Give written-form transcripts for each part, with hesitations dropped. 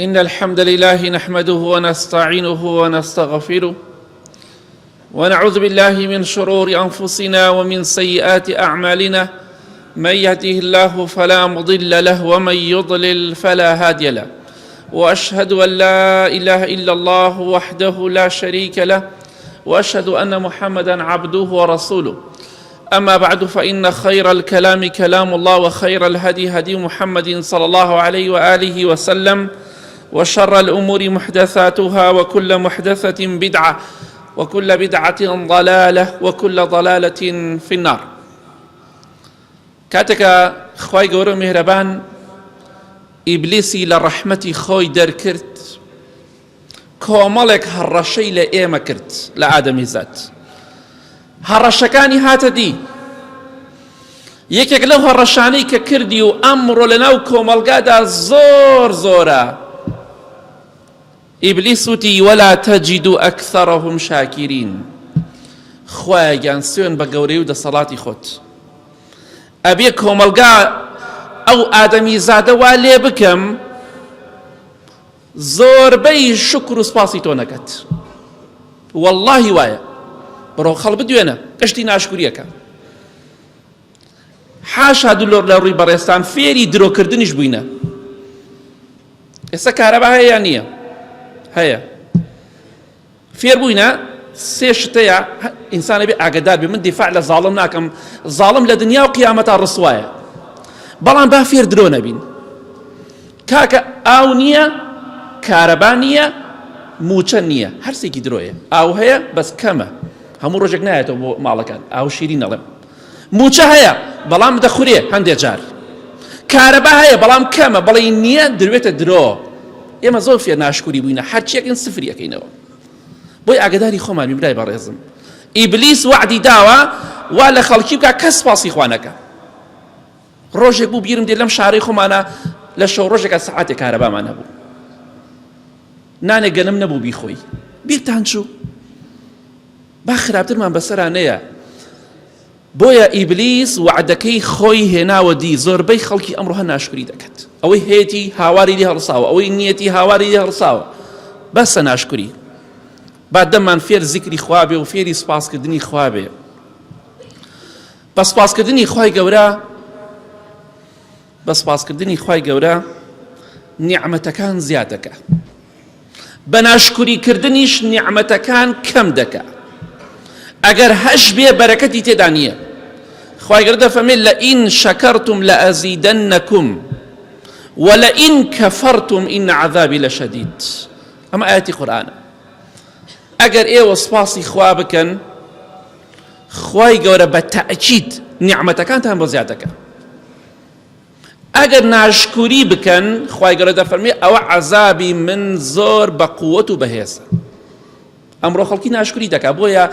إن الحمد لله نحمده ونستعينه ونستغفره ونعوذ بالله من شرور أنفسنا ومن سيئات أعمالنا. من يهده الله فلا مضل له ومن يضلل فلا هادي له، وأشهد أن لا إله إلا الله وحده لا شريك له، وأشهد أن محمدا عبده ورسوله. أما بعد، فإن خير الكلام كلام الله، وخير الهدي هدي محمد صلى الله عليه وآله وسلم، وشر الأمور محدثاتها، وكل محدثة بدعة، وكل بدعة ضلالة، وكل ضلالة في النار. كاتك خوای گەورە مهربان ئیبلیسی لە ڕەحمەتی خۆی دەرکرد، کۆمەڵێک هەڕەشەی لە ئێمە کرد لە ئادەمیزاد. هەڕەشەکانی هاتە دی. یەکێک لەو هەڕەشانەی کە کردی و ئەمڕۆ لەناو کۆمەڵگادا زۆر زۆرە. ئیبلیس وتی وەلا تەجید ئەکثەرەهم شاکرین. خوایەگیان سوێن بە گەورەی و دەسەڵاتی خۆت. ئەبێ کۆمەڵگا ئەو ئادەمی زادە وا لێ بکەم زۆربەی شکر و سپاسی تۆ نەکەت. وەڵڵاهی وایە. بڕۆ خەڵ بدوێنە گەشتی ناشکوریەکە. حاشا دوو لە ڕووی بەڕێستان فێری درۆکردنیش بووینە. ئێستا کارەبا هەیە یان نییە؟ هەیە. فێر بووینە سێ شتەیە ئینسانە بێ ئاگادار بێ. من دیفاع لە زاڵم ناکەم. زاڵم لە دنیا و قیامەتا ڕسوایە، بەڵام با فێر درۆ نەبین. کاکە ئاو نییە، کارەبا نییە، موچە نییە، هەرسێکی درۆیە. ئاو هەیە بەس کەمە، هەموو ڕۆژێک نایێتەوە بۆ ماڵەکان. ئاو شیرین نەڵێم. موچە هەیە بەڵام دەخورێ هەندێک جار. کارەبا هەیە بەڵام کەمە، بەڵێ نییە دروێتە درۆ. ئێمە زۆر فێر ناشکوری بووینە، هەرچیەکەین سفریەکەینەوە. بۆی ئاگاداری خۆمان بین برای بەڕێزم. ئیبلیس وعدی داوە وا لە خەڵکی بکە کەس سپاسی خوا نەکە. ڕۆژێک بوو بیرم دێ لەم شارەی خۆمانە لە شەو ڕۆژێکە سەعاتێک کارەبامان هەبوو، نانێک گەنم نەبوو بیخۆی. بیرتان چوو با خراپترمان بەسەرا نەیە. بۆیە ئیبلیس وعدەکەی خۆی هێناوە دی. زۆربەی خەڵکی ئەمڕۆ هەر ناشکری دەکەت. ئەوەی هەیەی هاواری لێ هەڵساوە، ئەوەی نیەتی هاواری لێ هەڵساوە، بەسە ناشکری. با دەمان فێر زیکری خوا بێ و فێری سپاسکردنی خوا بێ. بە سپاسکردنی خوای گەورە، بە سپاسکردنی خوای گەورە نیعمەتەکان زیاد دەکا، بە ناشکریکردنیش نیعمەتەکان کەم دەکا. ئەگەر هەش بێ بەرەکەتی تێدا نییە. خوای گەورە دەفەرمێت لەئین شەکەرتم لەئەزیدەنەکم وەلەئین کەفەرتم ئین عەذابی لەشەدید. ئەمە ئاەتی قورئانە. ئەگەر ئێوە سپاسی خوا بکەن، خوای گەورە بە تەئکید نیعمەتەکانتان بۆ زیاد دەکا. ئەگەر ناشکوری بکەن، خوای گەورە دەفەرمێت ئەوە عەزابی من زۆر بە قووەت و بەهێزە. ئەمڕۆ خەڵکی ناشکری دەکا. بۆیە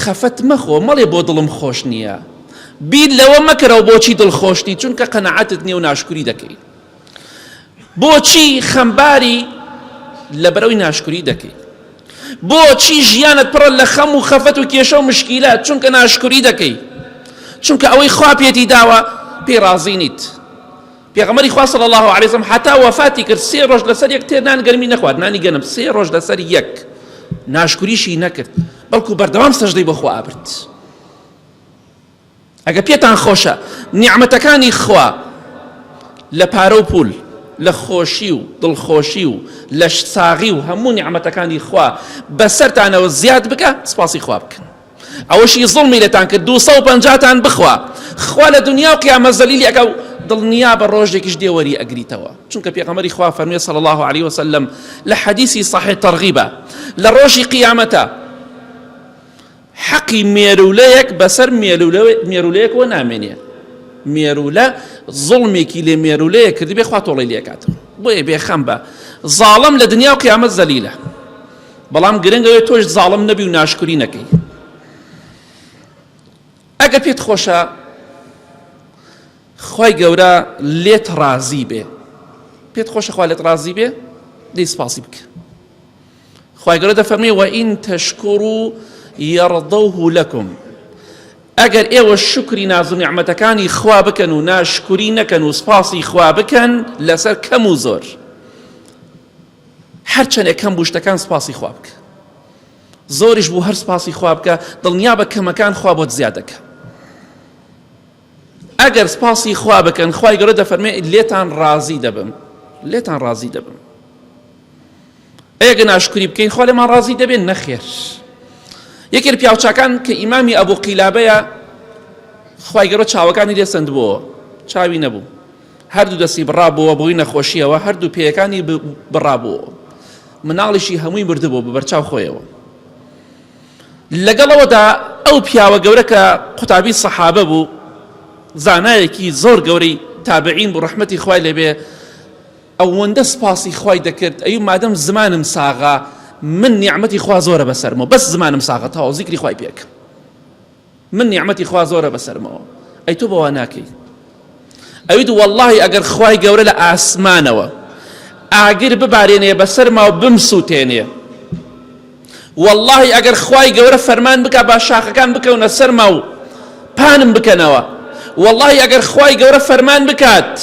خەفەت مەخۆ، مەڵێ بۆ دڵم خۆش نییە. بیر لەوە مەکەرەوە بۆچی دڵخۆشنی، چونکە قەنەعەتت نییە و ناشکری دەکەی. بۆچی خەمباری لەبەرەوەی ناشکری دەکەی. بۆچی ژیانت پڕە لە خەم و خەفەت و کێشە و مشکیلات، چونکە ناشکری دەکەی. چونکە ئەوەی خوا پێتی داوە پێی ڕازی نیت. پێغەمبەری خوا صلی الله علیه وسلم حتا وەفاتی کرد، 3 ڕۆژ لەسەر یەک تێر نان گەرمی نەخوارد، نانی گەنم 3 ڕۆژ لەسەر یەک. ناشکریشی نەکرد، بەڵکو بەردەوام سەجدەی بۆ خوا ئابرد. ئەگە پێتان خۆشە نیعمەتەکانی خوا لە پارە و پول، لە خۆشی و دڵخۆشی و لە ساغی و هەموو نیعمەتەکانی خوا بەسەرتانەوە زیاد بکە، سپاسی خوا بکەن. ئەوەشی زوڵمی لێتان کرد 250تان بخوا، خوا لە دنیا و قیامەت زەلیلی ئەکا و دڵنیا بە ڕۆژێکیش دێوەری ئەگریتەوە. چونکە پێغەمبەری خوا فەرمووی صلی الله علیه وسلم لە حەدیثی صحیح تەرغیبە، لە ڕۆژی قیامەتە حەقی مێرولەیەک بەسەر مێرولەیەکەوە نامێنێ. مێرولە زوڵمێکی لێ مێرولەیە کردی بێ خوا تۆڵی لێکاتەوە. بۆیە بێخەم بە. زاڵم لە دنیا و قیامەت زەلیلە، بەڵام گرنگەوێت تۆش زاڵم نەبی و ناشکری نەکەی. ئەگەر پێت خۆشە خوای گەورە لێت ڕازی بێ، پێت خۆشە خوا لێت ڕازی بێ، دەی سپاسی بکە. خوای گەورە دەفەرمێ وئین تەشکوروا یەڕضەوه لەکم. ئەگەر ئێوە شکری ناز و نیعمەتەکانی خوا بکەن و ناشکری نەکەن و سپاسی خوا بکەن لەسەر کەم و زۆر، هەرچەندێک کەم بوو شتەکان سپاسی خوا بکە، زۆریش بوو هەر سپاسی خوا بکە، دڵنیا بە کەمەکان خوا بۆت زیاد دەکە. ئەگەر سپاسی خوا بکەن، خوای گەورە دەفەرمێ لێتان ڕازی دەبم، لێتان ڕازی دەبم. ئەگەر ناشکری بکەین خوا لێمان ڕازی دەبێت؟ نەخێر. یەکێ لە پیاوچاکان کە ئیمامی ئەبوو قیلابەیە، خوای گەورە چاوەکانی لێ سندبووە، چاوی نەبوو، هەردوو دەستی بڕابووە بۆی نەخۆشیەوە، هەردوو پێیەکانی بڕابووە، مناڵیشی هەمووی بردبوو بە بەرچاو خۆیەوە. لەگەڵەوەدا ئەو پیاوە گەورە کە قوتابی سەحابە بوو، زانایەکی زۆر گەورەی تابعین بوو ڕەحمەتی خوای لێبێ، ئەوەندە سپاسی خوای دەکرد، ئەی مادەم زمانم ساغا، من نیعمەتی خوا زۆرە بەسەرمەوە، بەس زمانم ساغا تاوە زیکری خوای پێکە، من نیعمەتی خوا زۆرە بەسەرمەوە، ئەی تۆ بەوا ناکەی. ئەویت وەڵڵاهی ئەگەر خوای گەورە لە ئاسمانەوە ئاگر ببارێنێ بەسەرماوە بمسووتێنێ، وەڵڵاهی ئەگەر خوای گەورە فەرمان بکە با شاخەکان بکەونە سەرما و پانم بکەنەوە، وەڵڵاهی ئەگەر خوای گەورە فەرمان بکات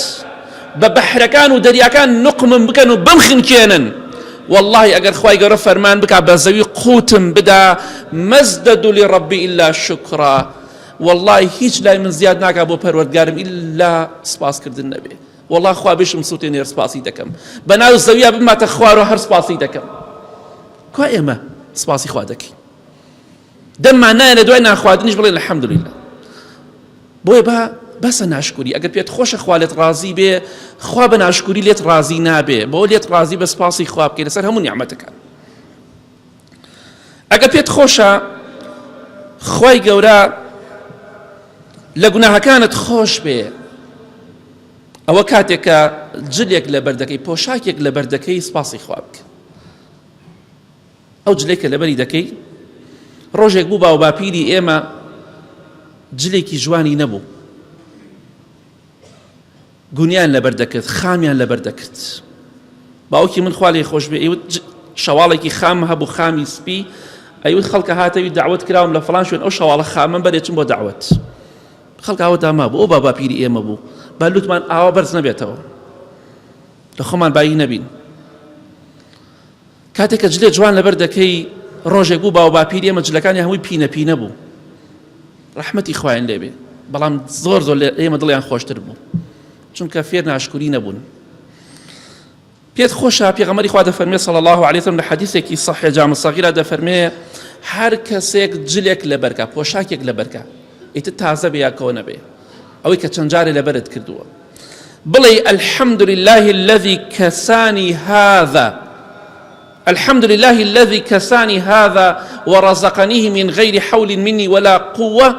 بە بەحرەکان و دەریاکان نقمم بکەن و بمخنکێنن، والله ئەگەر خوای گەورە فەرمان بکە بە زەوی قوتم بدا، مەزدەدوا لڕەبی ئیلا شکرا، والله هیچ لای من زیاد ناکا بۆ پەروەردگارم ئیلا سپاسکردن نەبێ. والله خوا بێشم سووتێنێ سپاسی دەکەم، بەناو زەویە بماتە خوار و هەر سپاسی دەکەم. کو ئێمە سپاسی خوا دەکەین، دەممان نایە لە دوای ناخواردنیش بڵێن الحەمدولله. بۆیە بەسە ناشکوری، ئەگەر پێت خۆشە خوا لێت ڕازی بێ، خوا بە ناشکوری لێت ڕازی نابێ، بۆ لێت ڕازی بە سپاسی خوا بکەی لەسەر هەموو نیعمەتەکان. ئەگەر پێت خۆشە خوای گەورە لە گوناهەکانت خۆش بێ، ئەوە کاتێکە جلێک لە بەردەکەی، پۆشاکێک لە بەردەکەی سپاسی خوا بکە. ئەو جلێکە لەبەری دەکەی، ڕۆژێک بوو باو باپیری ئێمە جلێکی جوانی نەبوو، گونیان لەبەر دەکرد، خامیان لەبەر دەکرد. باوکی من خوا لێی خۆش بێ، ئەیوت شەواڵێکی خام هەبوو، خامی سپی، ئەیوت خەڵکە هاتەوی داوەت کراوم لە فڵان شوێن، ئەو شەواڵە خامم بەرێ چم بۆ داوەت. خەڵک ئاوە داما بوو، ئەو بابا پیری ئێمە بوو، با لوتمان ئاوا بەرز نەبێتەوە، لە خۆمان بایی نەبین. کاتێککە جلێ جوان لەبەر دەکەی، ڕۆژێک بوو باو باپیری ئێمە جلەکانی هەمووی پینە پینە بوو، ڕەحمەتی خوایان لێبێ، بەڵام زۆر ئێمە دڵیان خۆشتر بوو، چونکە فێر ناشکوری نەبوون. پێت خۆشە پێغەمبەری خوا دەفەرمێ صلی الله علیه وسلم لە حەدیثێکی صحیح جامع صغیرە دەفەرمێ هەر کەسێک جلێک لەبەرکە، پۆشاکێک لەبەرکە، ئیتر تازە بێ یا کەوە نەبێ، ئەوەی کە چەند جارێ لەبەرت کردووە، بڵێ الحمد لله الذي كساني هذا، الحمد لله الذي كساني هذا ورزقنيه من غير حول مني ولا قوة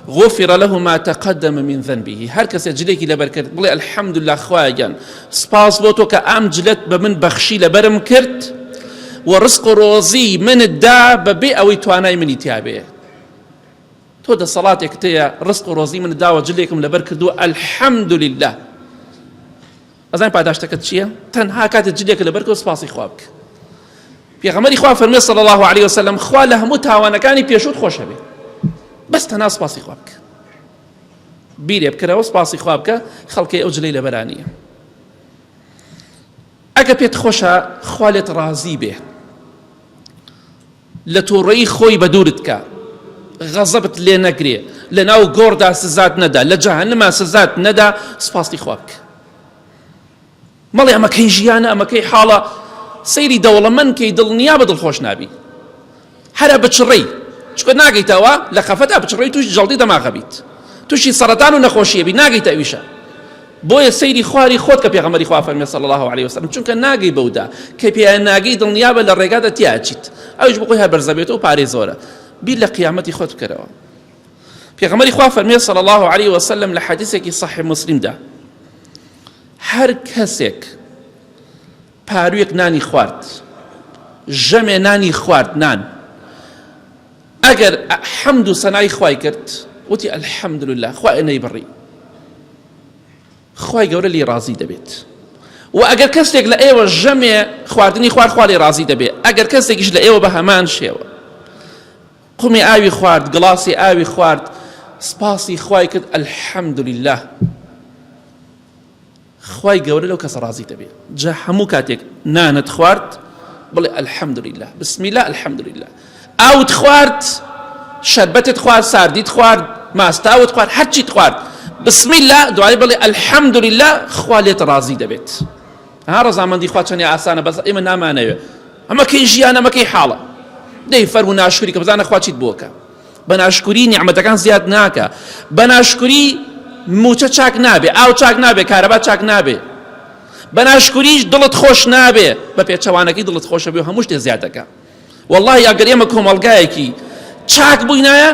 غفر له ما تقدم من ذنبه. هر کس جلێکی لەبەر کرد بڵێ الحمد لله خوایان سپاس بۆ تۆ کە ئەم جلەت بە من بەخشی لەبەرم کرد و ڕزق و ڕۆزی منت دا بەبێ ئەوەی توانای منی تیابێ. تۆ دەسەڵاتێک تەیە ڕزق و ڕۆزی منت داوە جلێکم لەبەر کردووە الحمد لله. ئەزانین پاداشتەکەت چییە؟ تەنها کاتێک جلێک لەبەر کردو سپاسی خوا بکە. پێغەمبەری خوا فەرمێ صلی الله علیه وسلم خوا لە هەموو تاوانەکانی پێشوت خۆشە بێ، بەس تەنها سپاسی خوا بکە، بیرێ بکەرەوە سپاسی خوا بکە، خەڵکی ئەو جلەی لەبەرانیە. ئەگە پێت خۆشە خوا لێت ڕازی بێ، لە تووڕەیی خۆی بە دوورت کە، غەزەبت لێ نەگرێ، لە ناو گۆڕدا سزات نەدا، لە جەهەنەما سزات نەدا، سپاسی خوا بکە. مەڵێ ئەمەکەی ژیانە، ئەمەکەی حاڵە، سەیری دەوڵەمەند کەی دڵنیا بە دڵخۆش نابی، هەرە بچڕی، چکە ناگەیتەوە لە خەفەتا بچڕی توش جەڵدی دەماغە بیت، تووشی سەرەتان و نەخۆشیە بی، ناگەیتە ئەویشە. بۆیە سەیری خواری خۆت کە پێغەمبەری خوا فەرمێ صلی الله علیه وسلم، چونکە ناگەی بەودا کە پێیان ناگەی دڵنیا بە لە ڕێگادا تیاچیت، ئەویش بخۆی هەر بەرزەبێتەوە و پارەی زۆرە، بیر لە قیامەتی خۆت بکەرەوە. پێغەمبەری خوا فەرمێ صلی الله علیه وسلم لە حەدیثێکی صحیح مسلمدا هەر کەسێک پارویەک نانی خوارد، ژەمێ نانی خوارد، نان، ئەگەر حەمد و سەنای خوای کرد، وتی الحەمد لله، خوای ئەنەی بڕی، خوای گەورە لێی ڕازی دەبێت. و ئەگەر کەسێک لە ئێوە ژەمێ خواردنی خوارد، خوا لێی ڕازی دەبێت. ئەگەر کەسێکیش لە ئێوە بە هەمان شێوە قومی ئاوی خوارد، گڵاسی ئاوی خوارد، سپاسی خوای کرد الحەمد لله، خوای گەورە لەو کەسە ڕازی دەبێت. جا هەموو کاتێک نانت خوارد، بڵێ الحەمدولله بسم الله الحەمدولله ئاوت خوارد شەربەتت خوارد ساردیت خوارد ماستاوت خوارد هەرچیت خوارد بسم الله دوای بڵێ الحەمدولله خوا لێت ڕازی دەبێت ها ڕەزامەندی خوا چەندی ئاسانە بەس ئێمە نامانەوێ ئەمەکەی ژیان ئەمەکەی حاڵە دەی فەرمو ناشکری کە بزانە خوا چیت بۆکە بە ناشکری نیعمەتەکان زیاد ناکە بە ناشکری موچە چاک نابێ ئاو چاک نابێ کارەبا چاک نابێ بە ناشکریش دڵت خۆش نابێ بە پێچەوانەکەی دڵت خۆشە بێ و هەموو شتێ زیادەکە والله ئەگەر ئێمە کۆمەڵگایەکی چاک بووینایە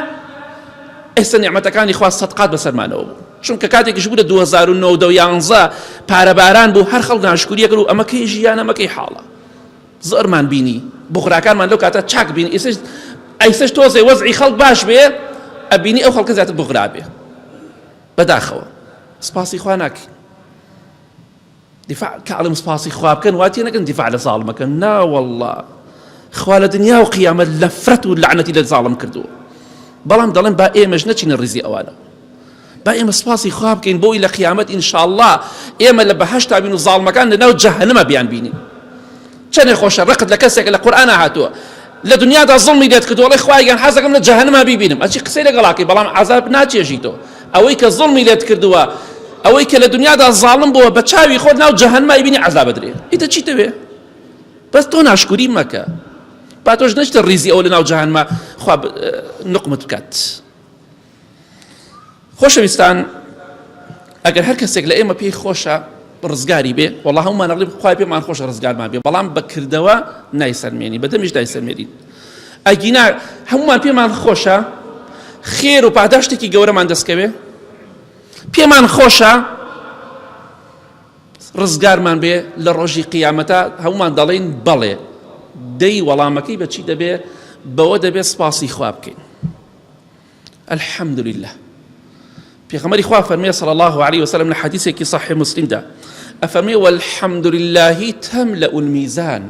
ئێستا نیعمەتەکانی خوا سەدقات بەسەرمانەوە بوو چونکە کاتێکیش بوو لە 2009 پارەباران بوو هەر خەڵک ناشکریە کرد و ئەمەکەی ژیان ئەمەکەی حاڵە زۆرمان بینی بوخراکانمان لەو کاتە چاک بینی ئەیسەش تۆزێ وەزعی خەڵک باش بێ ئەبینی ئەو خەڵکە زیاتر بوخرا بێ بەداخەوە سپاسی خوا ناکەین دفاع كعلم سپاسی خوا بکەن واتی نەکەن دفاع لە زاڵمەکەن نا والله خوا لە دنیا و قیامەت لەفرەت و لعنەتی لە زاڵم کردووە بەڵام دەڵێن با ئێمەش نەچینە ڕیزی ئەوانە با ئێمە سپاسی خوا بکەین بۆی لە قیامەت ئینشاءالله ئێمە لە بەهەشتا بین و زاڵمەکان لەناو جەهەنەمە بیان بینین چەندێ خۆشە ڕقت لە کەسێک لە قورئانە هاتووە لە دنیادا زڵمی لێت کردووە وەڵێ خوایگەن حەز دەکەم لە جەهەنەما بیبینم ئەچی قسەی لەگەڵاکەی بەڵام عەزاب ناچێژیتەوە ئەوەی کە زڵمی لێت کردووە ئەوەی کە لە دنیادا زاڵم بووە بە چاوی خۆت ناو جەهەنەما یبینی عەزابە درێ ئیتر چیتەوێ بەس تۆ ناشکوری مەکە با تۆش نەچتە ڕیزی ئەو لە ناو جەهەنەما خوا نقمت بکات خۆشەویستان ئەگەر هەر کەسێک لە ئێمە پێی خۆشە ڕزگاری بێ والله هەمومان ئەڵێ خوای پێمان خۆشە ڕزگارمان بێ بەڵام بەکردەوە نایسەلمێنی بەدەمیش دایسەلمێنین ئەگینا هەمومان پێمان خۆشە خێر و پاداشتێکی گەورەمان دەستکەوێ پێمان خۆشە ڕزگارمان بێ لە ڕۆژی قیامەتە هەمومان دەڵێن بەڵێ دەی وەڵامەکەی بەچی دەبێ بەوە دەبێت سپاسی خوا بکەین الحەمدولله پێغەمبەری خوا فەرمێ صلی الله عليه وسلم لە حەدیثێکی صحیح مسلمدا ئەفەرمێ والحەمدولله تەملأ الميزان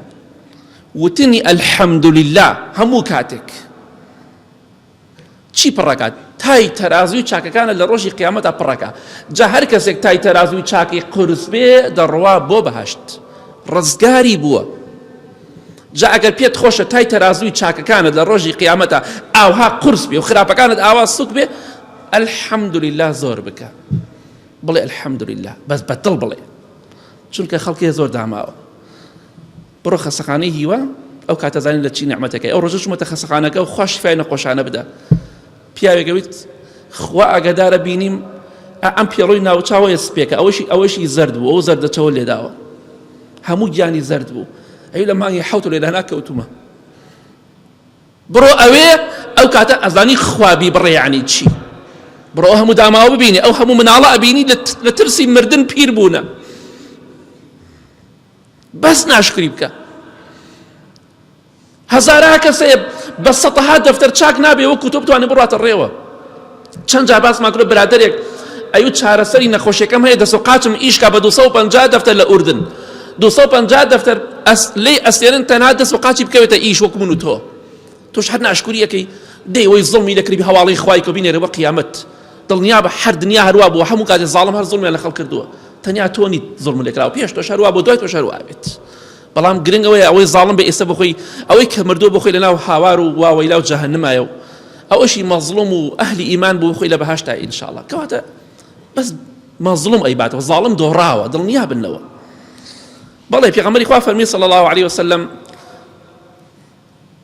وتنی الحەمدولله هەموو کاتێک چی پڕەکات تای تەرازوی چاکەکانە لە ڕۆژی قیامەتە پڕەکە جا هەر کەسێک تای تەرازوی چاکی قورس بێ دەڕوا بۆ بەهەشت ڕزگاری بووە جا ئەگەر پێت خۆشە تای تەرازوی چاکەکانت لە ڕۆژی قیامەتە ئاوها قورس بێ و خراپەکانت ئاوا سوک بێ الحەمدولله زۆر بکە بڵێ الحەمدولله بەس بەدڵ بڵێ چونکە خەڵکی زۆر داماوە بڕۆ خەسەخانەی هیوە ئەو کاتە زانین لە چی نعمەتەکەی ئەو ڕۆژە چوومەتە خەسەخانەکە و خوا شیفای نەخۆشانە بدە پیاوێکەویت خوا ئاگادارە بینیم ئەم پێڵۆی ناوچاوەیە سپێکە ئەوەشی زەرد بوو ئەو زەردەچەوە لێداوە هەموو گیانی زەرد بوو ئەوی لە مانگی حەوت و لێدا ناکەوتومە بڕۆ ئەوێ ئەو کاتە ئەزانی خوابی بڕێ یعنی چی بڕۆ هەموو داماوە ببینی ئەو هەموو مناڵە ئەبینی لە ترسی مردن پیر بوونە بەس ناشکری بکە هەزارها کەسەیە بە سەتەها دەفتەر چاک نابێ وەکو تۆ بتوانێ بڕاتە ڕێوە چەند جا باسمان کرد برادەرێک ئەیوت چارەسەری نەخۆشیەکەم هەیە دەست و قاچم ئیشکا بە 250 دەفتەر لە ئوردن 250 دەفتەر لێی ئەستێرن تەنها دەست و قاچی بکەوێتە ئیش وەکو من و تۆ تۆش هەر ناشکوریەکەی دەی وەی زڵمی لەکردی هەواڵەی خوای کە بینێرەوە قیامەت دڵنیا بە هەر دنیا هەروە بووە هەموو کاتێ زاڵم هەر زڵمیان لە خەڵک کردووە تەنیا تۆ نیت زڵم لێکراوە پێش تۆش هەروە بۆ دوای تۆش هەروە بێت بەڵام گرنگ ئەوەیە ئەوەی زاڵم بە ئێستا بخۆی ئەوەی کە مردووە بخۆی لەناو هاوار و واوەیلا و جەهەنەمایە و ئەوەشی مەزڵوم و ئەهلی ئیمان بوو بخۆی لە بەهەشتا ئینشاءڵڵا کەواتە بەس مەزڵوم ئەیباتەوە زاڵم دۆڕاوە دڵنیا بنەوە بەڵێ پێغەمبەری خوا فەرمی صلی الله عليه وسلم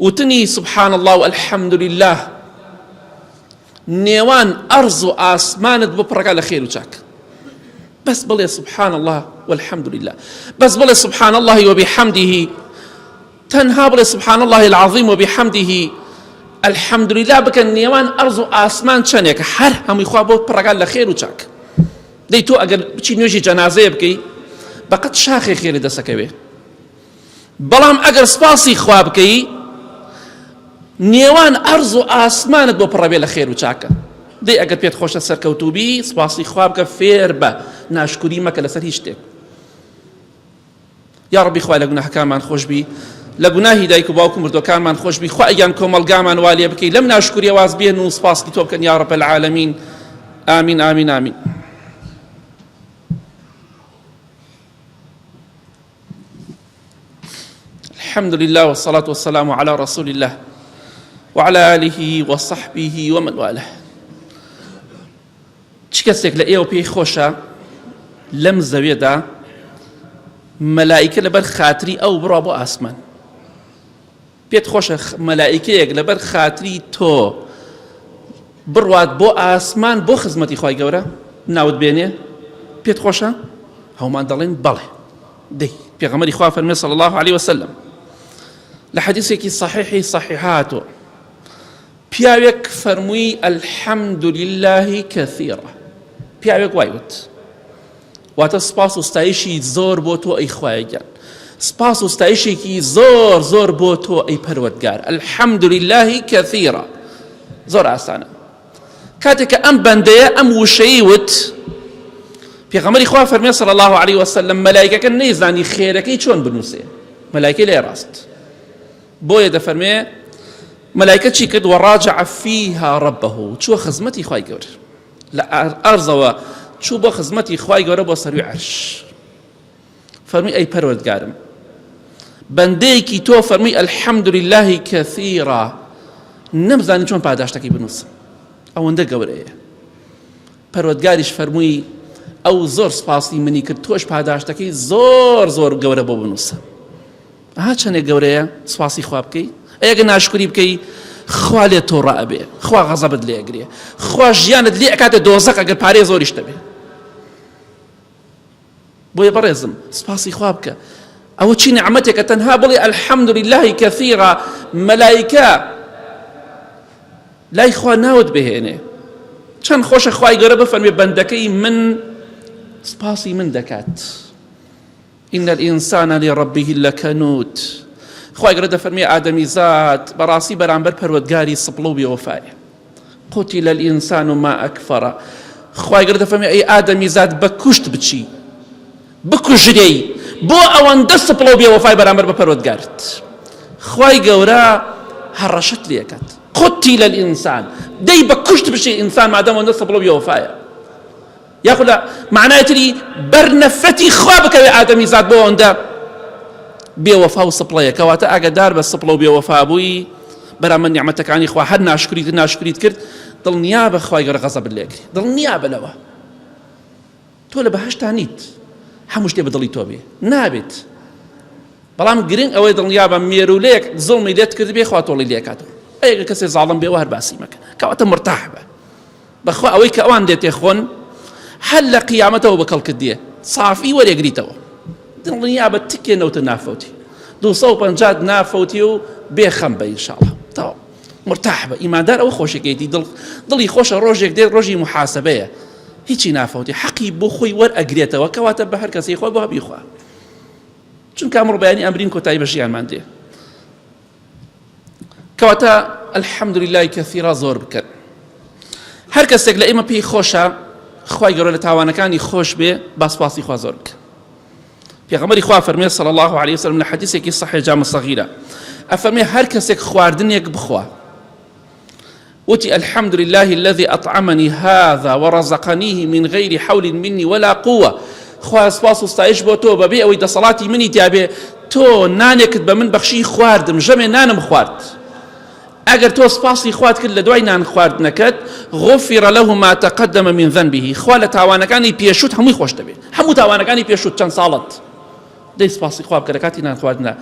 وتنی سبحان الله والحمد لله نێوان ئەرز و ئاسمانت بپڕەکە لە خێر و چاک بس بڵێ سبحان الله والحمد لله بس بڵێ سبحان الله وبحمده تەنها بڵێ سبحان الله العظيم وبحمده الحمد لله بکەن نێوان ئەرز و ئاسمان چەندێک هەر هەمووی خوا بۆ پڕەکە لە خێر و چاک دەی تۆ ئەگەر بچی نوێژی جەنازەیە بکەی بەقەت شاخی خێری دەسەکەوێ بەڵام ئەگەر سپاسی خوا بکەی نێوان ئەرز و ئاسمانت بۆ پڕەبێ لە خێر و چاکە دەی ئەگەر پێت خۆشە سەرکەوتوبی سپاسی خوا بکە فێر بە ناشکوری مەکە لەسەر هیچ شتێک یا ڕەبی خوای لە گوناهەکانمان خۆشبی لە گوناهی دایک و باوک و مردوەکانمان خۆشبی خوا ئەگیان کۆمەڵگامان وا لێ بکەی لەم ناشکوریە واز بێن و سپاسی تۆ بکەن یا ڕەب العالەمین ئامین ئامین ئامین الحمد لله والصلاة والسلام على رسول الله وعلى آله وصحبه ومن والاه. چ کەسێک لە ئێوە پێی خۆشە لەم زەویەدا مەلائیکە لەبەر خاتری ئەو بڕوا بۆ ئاسمان؟ پێت خۆشە مەلائیکەیەک لەبەر خاتری تۆ بڕوات بۆ ئاسمان بۆ خزمەتی خوای گەورە ناوت بێنێ؟ پێت خۆشە؟ هەومان دەڵێن بەڵێ. دەی پێغەمبەری خوا فەرمێ صلی الله عليه وسلم لە حەدیثێکی صحیحی صحیحاتۆ پیاوێک فەرمووی الحەمد لله کەثیرا، پیاوێک وایوت واتە سپاس و ستایشی زۆر بۆ تۆ ئەی خوایە گیان، سپاس و ستایشێکی زۆر زۆر بۆ تۆ ئەی پەروەردگار. الحەمد لله کەثیرا زۆر ئاسانە. کاتێک کە ئەم بەندەیە ئەم وشەی وت، پێغەمبەری خوا فەرمێ صلی الله عليه وسلم مەلایکەکە نەیزانی خێرەکەی چۆن بنووسێ، مەلایکەی لێ ڕاست بۆیە دەفەرمێ مەلایکە چی کرد؟ وەڕاجع فیها رەبەهو، چووە خزمەتی خوای گەورە لە ئەرزەوە، چوو بۆ خزمەتی خوای گەورە بۆ سەروی عەرش. فەرمووی ئەی پەروەردگارم بەندەیەکی تۆ فەرمووی الحەمد لله کەثیرا نەمزانی چۆن پاداشتەکەی بنووسم، ئەوەندە گەورەیە. پەروەردگاریش فەرمووی ئەو زۆر سپاسی منی کرد تۆش پاداشتەکەی زۆر زۆر گەورە بۆ بنووسە. ئاها چەندێک گەورەیە سپاسی خوا بکەی. ئەگە ناشکری بکەی خوا لێ تۆ ڕائەبێ، خوا غەزەبت لێ ئەگرێ، خوا ژیانت لێ ئەکاتە دۆزەق ئەگەر پارەی زۆریش دەبێ. بۆیە بەڕێزم سپاسی خوا بکە. ئەوە چی نعمەتێکە تەنها بڵێ الحەمد لله کەثیرا، مەلایکە لای خوا ناوت بهێنێ. چەند خۆشە خوای گەورە بفەرمێ بەندەکەی من سپاسی من دەکات. إن الإنسان لربه لكنود. خوای گەورە دەفەرمێ ئادەمیزاد بەڕاستی بەرامبەر پەروەردگاری سپڵە و بێوەفایە. قوتل الإنسان ما أكفر. خوای گەورە دەفەرمێ ئەی ئادەمیزاد بە کوشت بچی، بکوژرێی بۆ ئەوەندە سپڵە و بێوەفای بەرامبەر بە پەروەردگارت. خوای گەورە هەڕەشت لێ ئەکات. قتل الإنسان، دەی بە کوشت بچی ئینسان مادەم ئەوەندە سپڵە و بێوەفایە. یاخود لە معنای تری بەرنەفەتی خوا بکەوێ ئادەمیزاد بۆ ئەوەندە بێوەفا و سپڵەیە، کەواتە ئاگادار بە سپڵە و بێوەفا بووی بەرامبەر نیعمەتەکانی خوا. هەر ناشکریت کرد دڵنیا بە خوای گەورە غەزەبت لێ کرد، دڵنیا بە لەوە. تۆ لە بەهەشتا نیت هەموو شتێ بەدڵی تۆ بێ، نابێت. بەڵام گرنگ ئەوەی دڵنیا بە مێرولەیەک زوڵمی لێت کرد بێ خوا تۆڵی لێ کاتەوە. ئەگەر کەسێ زاڵم بێەوە هەر باسی مەکە، کەواتە مرتاح بە بەخوا ئەوەی کە ئەوان دێتێ خۆن هەر لە قیامەتەوە بەکەڵکت دێ سافی وەرێگریتەوە. دڵنیا بە تکێ نەوتە نافەوتی 250 نافەوتی و بێخەم بە ئینشاڵڵا تەواو مرتاح بە. ئیماندار ئەوە خۆشەکەیەتی دڵی خۆشە ڕۆژێک دێت ڕۆژی محاسبەیە هیچی نافەوتی حەقی بۆ خۆی وەرئەگرێتەوە، کەواتە بە هەر کەسەی خۆی بۆ هەبی خوا. چونکە ئەمڕۆ بەیانی ئەمرین کۆتایی بە ژیانمان دێ. کەواتە الحەمد لله کەثیرا زۆر بکەن. هەر کەسێک لە ئێمە پێی خۆشە خوای گەورە لە تاوانەکانی خۆش بێ با سپاسی خوا زۆر بکە. پێغەمبەری خوا فەرمێ صلی الله عليه وسلم لە حەدیثێکی صحیح جامع صغیرە ئەفەرمێ هەر کەسێک خواردنێک بخوا وتی الحمد لله الذي أطعمني هذا ورزقنيه من غير حول مني ولا قوة. خوا سپاس و ستایش بۆ تۆ بەبێ ئەوەی دەسەڵاتی منی تیابێ تۆ نانێکت بە من بەخشی خواردم، ژەمێ نانم خوارد. ئەگەر تۆ سپاسی خوات کرد لە دوای نان خواردنەکەت غفر له ما تقدم من ذنبه، خوا لە تاوانەکانی پێشوت هەمووی خۆش دەبێ، هەموو تاوانەکانی پێشوت چەند ساڵت دەی سپاسی خوا بکە لە کاتی نان خواردنە.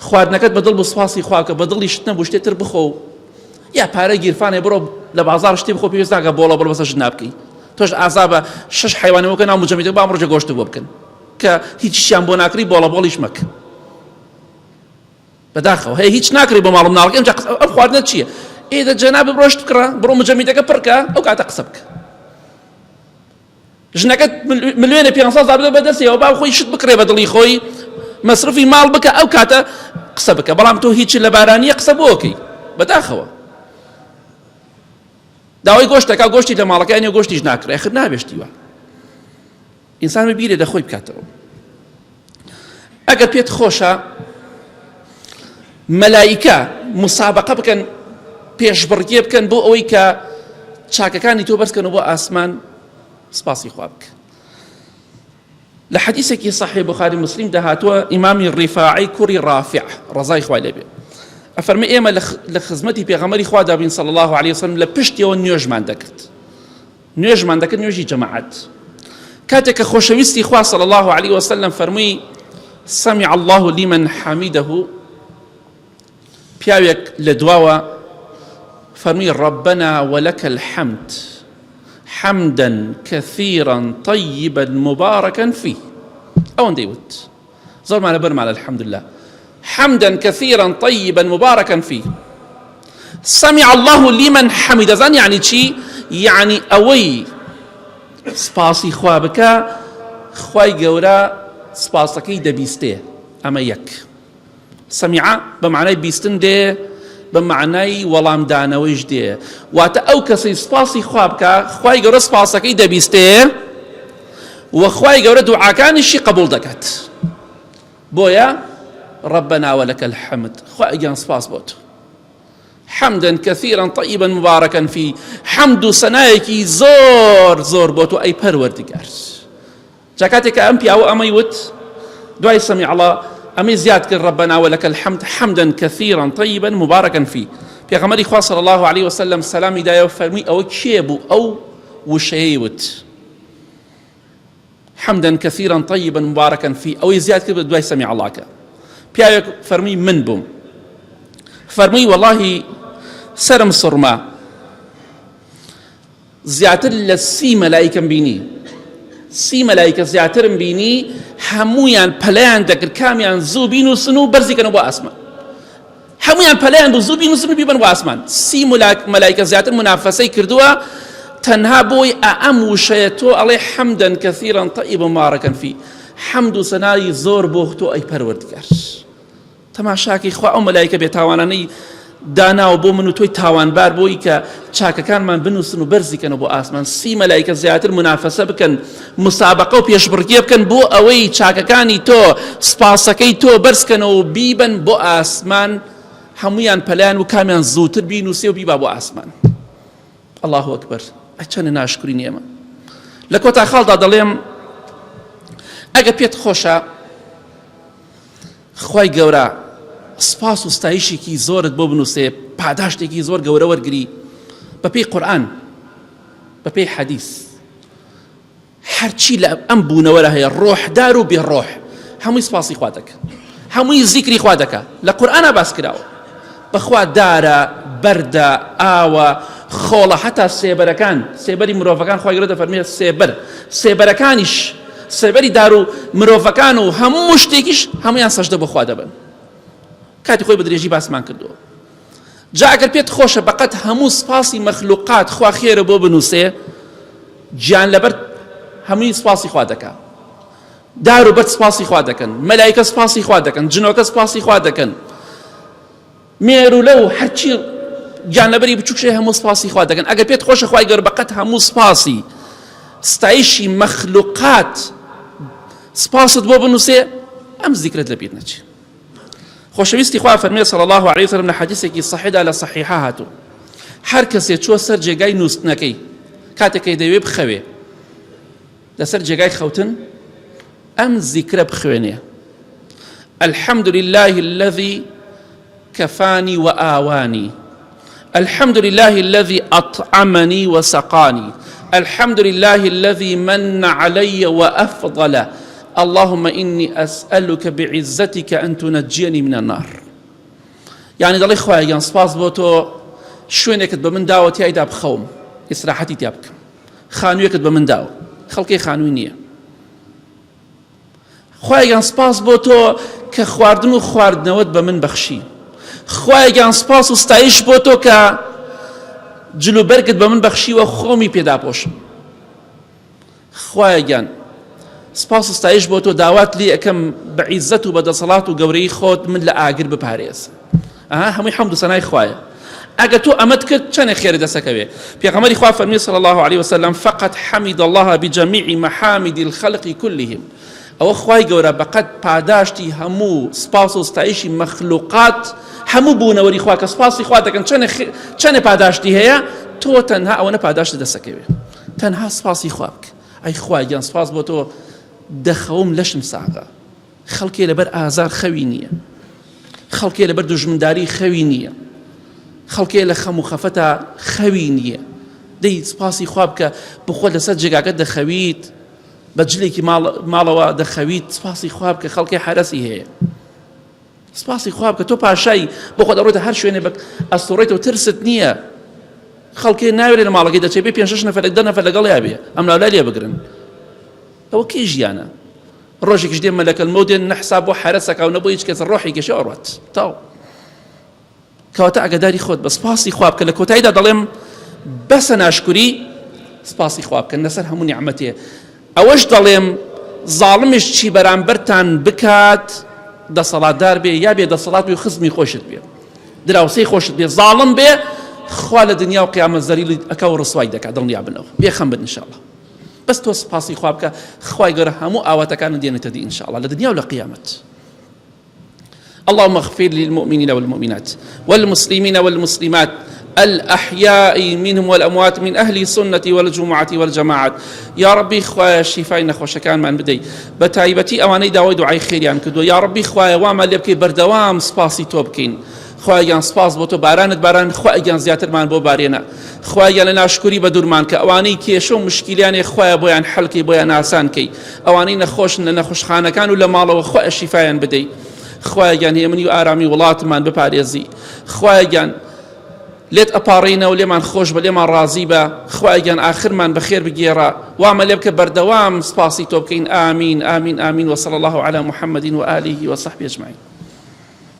خواردنەکەت بەدڵ بۆ سپاسی خوا بکە، بەدڵی شت نەبوو شتێتر بخۆ، یا پارەی گیرفانێ بڕۆ لە بازاڕ شتێ بخۆ پێویست ناکە بۆڵە بڕۆ بەسەر ژن نابکەی. تۆش ئازا بە 6 حیوانەوەکە ناو مجەمەدێک با ئەمڕۆژە گۆشت بۆ بکەن کە هیچیشیان بۆ ناکری بۆڵە بۆڵیش مەکە. بەداخەوە هەیە هیچ ناکری بۆ ماڵم ناڵەکە ئەم خواردنە چییە؟ ئێدە جەناب بڕۆشت بکڕە بڕۆ مجەمەدەکە پڕکە ئەو کاتە قسە بکە. ژنەکەت ملیۆنە 500,000 بدە بەدەستیەوە با خۆی شت بکڕێ بە دڵی خۆی مەسرفی ماڵ بکە ئەو کاتە قسە بکە. بەڵام تۆ هیچ لە بارانیە قسە بۆکەی بەداخەوە داوای گۆشتەکە گۆشتی لە ماڵەکانی و گۆشتیش ناکرێ خر نابێشتیوە. ئینسان ببیرێ دەخۆی بکاتەوە. ئەگەر پێت خۆشە مەلایکە مسابقە بکەن پێشبڕگێ بکەن بۆ ئەوەی کە چاکەکانی تۆ بەرزکەن و بۆ ئاسمان سپاسی خوا بکە. لحديثك صحيح بخاري مسلم دهاتوا إمام الرفاعي كوري رافع رضاي خواه لبي أفرمي إيما لخزمتي بيغمري خواه دابين صلى الله عليه وسلم لبشتي ونيوج ما عندكت نيوج ما عندكت نيوجي جماعات كاتك خوشويستي خواه صلى الله عليه وسلم فرمي سمع الله لمن حمده بياويك لدواوا فرمي ربنا ولك الحمد حمدا كثيرا طيبا مباركا فيه أو نديوت زور ما نبرم على الحمد لله حمدا كثيرا طيبا مباركا فيه سمع الله لمن حمد زان يعني شي يعني أوي سباسي خوابك خواي قورا سپاسەکەی دەبیستێ ئەمە یەک سەمیعە بە معنای بیستن دێ بە معنای وەڵامدانەوەیش دێ واتە ئەو کەسەی سپاسی خوا بکە خوای گەورە سپاسەکەی دەبیستێ و خوای گەورە دوعاکانیشی قبول دەکات بۆیە ربنا ولك الحمد خوای گیان سپاس بۆ تۆ حمدا كثيرا طيبا مباركا فيه حمد سنايكي زور زور بۆ تۆ ئەی پەروەردگار جاكاتك أمبي أو أميوت دعاء سمع الله أمي زياد كن ربنا ولك الحمد حمدا كثيرا طيبا مباركا فيه في غمر إخوة صلى الله عليه وسلم سلام دايو فرمي أو كشيبو أو وشيوت حمدا كثيرا طيبا مباركا فيه أو زياد كن دعاء سمع الله كا بيا فرمي من بوم فرمي والله سرم صرما زيادة للسي ملائكة بيني سی مەلایکە زیاترم بینی هەمویان پەلەیان دەکرد کامیان زوو بینوسن و بەرزیکەنەوە بۆ ئاسمان هەمویان پەلەیان بوو زوو بینوسن و بیبن بۆ ئاسمان سی مەلایکە زیاتر منافەسەی کردووە تەنها بۆی ئەم وشەیە تۆ ئەڵێ حەمدەن کەثیرەن طەیبەن مبارەکەن فی حەمد و سەنای زۆر بۆ تۆ ئەی پەروەردگار تەماشاکەی خوا ئەو مەلایکە بێتاوانانەی داناوە بۆ من و تۆی تاوانبار بۆی کە چاکەکانمان بنووسن و بەرزیکەنەوە بۆ ئاسمان سی مەلایکە زیاتر منافەسە بکەن مسابقە و پێشبڕکێ بکەن بۆ ئەوەی چاکەکانی تۆ سپاسەکەی تۆ بەرزکەنەوە و بیبن بۆ ئاسمان هەمویان پەلایان و کامیان زووتر بینوسێ و بیبا بۆ ئاسمان الله ئەکبەر ئەچەنە ناشکرین ئێمە لە کۆتا خاڵدا دەڵێم ئەگە پێت خۆشە خوای گەورە سپاس و ستایشێکی زۆرت بۆ بنووسێ پاداشتێکی زۆر گەورە وەرگری بە پێی قورئان بە پێی حەدیث هەرچی لە ئەم بوونەوەرە هەیە ڕۆحدار و بێڕۆح هەمووی سپاسی خوا دەکە هەمووی زیکری خوا دەکە لە قورئانە باس کراوە بەخوا دارە بەردە ئاوە خۆڵە هەتا سێبەرەکان سێبەری مرۆڤەکان خوای گەورە دەفەرمێت سێبەرەکانیش سێبەری دار و مرۆڤەکان و هەموو شتێکیش هەمویان سەجدە بۆ خوا دەبن کاتی خۆی بە درێژی باسمان کردووە جا ئەگەر پێت خۆشە بەقەت هەموو سپاسی مەخلوقات خوا خێرە بۆ بنووسێ گیان لەبەر هەمووی سپاسی خوا دەکا دار و بەرد سپاسی خوا دەکەن مەلایکە سپاسی خوا دەکەن جنۆکە سپاسی خوا دەکەن مێر و لەو هەرچی گیانلەبەری بچووکشێ هەموو سپاسی خوا دەکەن ئەگەر پێت خۆشە خوای گەورە بەقەت هەموو سپاسی ستایشی مەخلوقات سپاست بۆ بنووسێ ئەم زیکرت لە بیر نەچێ خۆشەویستی خوا فەرمێ صلی الله علیه وسلم لە حەدیثێکی صحیحدا لە صحیحە هاتوو هەر کەسێ چووە سەر جێگای نووستنەکەی کاتێکی دەوێ بخەوێ لەسەر جێگای خەوتن ئەم زیکرە بخوێنێ الحمد لله الذي كفاني وآواني الحمد لله الذي أطعمني وسقاني الحمد لله الذي من علي وأفضل اللهم إني أسألك بعزتك أن تنجيني من النار يعني دڵی خوایە سپاس بۆ تۆ شوێنێکت بە من داوە تیایدا بخەوم ئیسراحەتی تیا بکەم خانوویەکت بە من داوە خەڵکی خانووی نییە خوایە سپاس بۆ تۆ کە خواردن و خواردنەوەت بە من بەخشی خوایە سپاس و ستایش بۆ تۆ کە جلوبەرگت بە من بەخشیوە خۆمی پێدا پۆشم خوایە سپاس و ستایش بۆ تۆ داوات لێ ئەەکەم بە عیزەت و بەدەسەڵات و گەورەی خۆت من لە ئاگر بپارێز هەمووی حەمد و سەنای خوایە ئەگە تۆ ئەمەت کرد چەندێک خێرە دەسەکەوێ پێغەمبەری خوا فەرمی صلی الله عليه وسلم فقط حمد الله بجميع محامد الخلق كلهم ئەوە خوای گەورە بەقەت پاداشتی هەموو سپاس و ستایشی مەخلوقات هەموو بوونەوەری خوا کە سپاسی خوا دەکەن چەندێ پاداشتی هەیە تۆ تەنها ئەوەنە پاداشت دەسەکەوێ تەنها سپاسی خوا بکە ئەی خوای گیان سپاس بۆ تۆ دەخەوم لەشم ساغا خەڵکێ لەبەر ئازار خەوی نییە خەڵکێ لەبەر دوژمنداری خەوی نییە خەڵکێ لە خەم و خەفەتە خەوی نییە دەی سپاسی خوا بکە بخۆ لەسەر جێگاکە دەخەویت بە جلێکی ماڵەوە دەخەویت سپاسی خوا بکە خەڵکی حرەسی هەیە سپاسی خوا بکە تۆ پاشای بۆ خۆ دەڕۆیتە هەر شوێنێ ئەستۆڕێتەوە ترست نییە خەڵکێ ناوێت لە ماڵەکەی دەچێت بێ 5-6 نەفەر 10 نەفەر لەگەڵ یابێ ئەم لاولای لێ بگرن ئەوە کێ ژیانە ڕۆژێکیش دێ مەلەکەل مەوت دێن نەحساب بۆ حرەسەکە و نەبوو هیچ کەس ڕۆحی گەشە ئەڕات تاو کەواتە ئاگاداری خۆت بە سپاسی خوا بکە لە کۆتاییدا دەڵێم بەسە ناشکوری سپاسی خوا بکەن لەسەر هەموو نیعمەتێ ئەوەش دەڵێم زاڵمیش چی بەرامبەرتان بکات دەسەڵاتدار بێ یا بێ دەسەڵات بێ و خزمی خۆشت بێ دراوسەی خۆشت بێ زاڵم بێ خوا لە دنیا و قیامەت زەلیلی ئەکا و ڕسوای دەکات دڵنیا بنەوە بێخەم بن ئینشاءڵڵا بەس تۆ سپاسی خوا بکە خوای گەورە هەموو ئاواتەکانت دێنێتە دی ئینشاءڵڵا لە دنیا و لە قیامەت اللهم اغفر للمؤمنين والمؤمنات والمسلمين والمسلمات الأحياء منهم والأموات من أهل السنة والجمعة والجماعة يا ربي خوايا شفاء نخوش كان من بدي بتايبتي أواني داوي دعاء خيريان كدو يا ربي خوايا وما اللي بكي بردوام سباسي توبكين خوايا سپاس بۆ تۆ باران خوايا زیاترمان بۆ بارێنە خوايا لە ناشکوری بە دوورمان کە ئەوانەی کێشە و مشکیلیانێ خوايا بۆیان حەڵکەی بۆیان ئاسانکەی ئەوانەی نەخۆشن لە نەخۆشخانەکان و لە ماڵەوە خوايا شیفایان بدەی خوايا هێمنی و ئارامی وڵاتمان بپارێزی خوايا لێت ئەپاڕینە و لێمان خۆش بە لێمان ڕازی بە خوايا ئاخرمان بەخێر بگێڕە وامە لێ بکە بەردەوام سپاسی تۆ بکەین آمین آمین آمین وصلى الله على محمد وآله وصحبه أجمعين